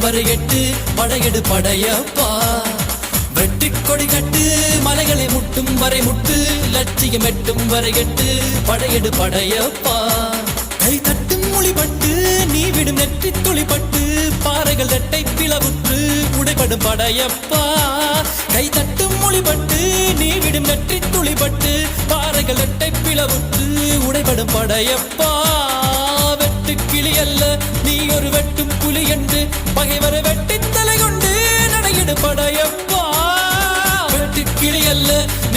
வரை எட்டு படையெடு படையப்பா. வெட்டி கொடி கட்டு மலைகளை முட்டும் வரை முட்டு லட்சியம் எட்டும் வரை எட்டு படையெடு படையப்பா. கை தட்டும் மொழிபட்டு நீ விடும் நெற்றி துளிப்பட்டு பாறைகள் ரெட்டை பிளவுற்று உடைபடும் படையப்பா. கை தட்டும் மொழிபட்டு நீ விடும் நெற்றி துளிப்பட்டு பாறைகள் ரெட்டை பிளவுற்று உடைபடும் படையப்பா. வெட்டு கிளி அல்ல நீ ஒரு வெட்டும் புலி என்று பகைவரை வெட்டி தலை கொண்டு நடையிடு படையப்பா. வெட்டு கிளி அல்ல நீ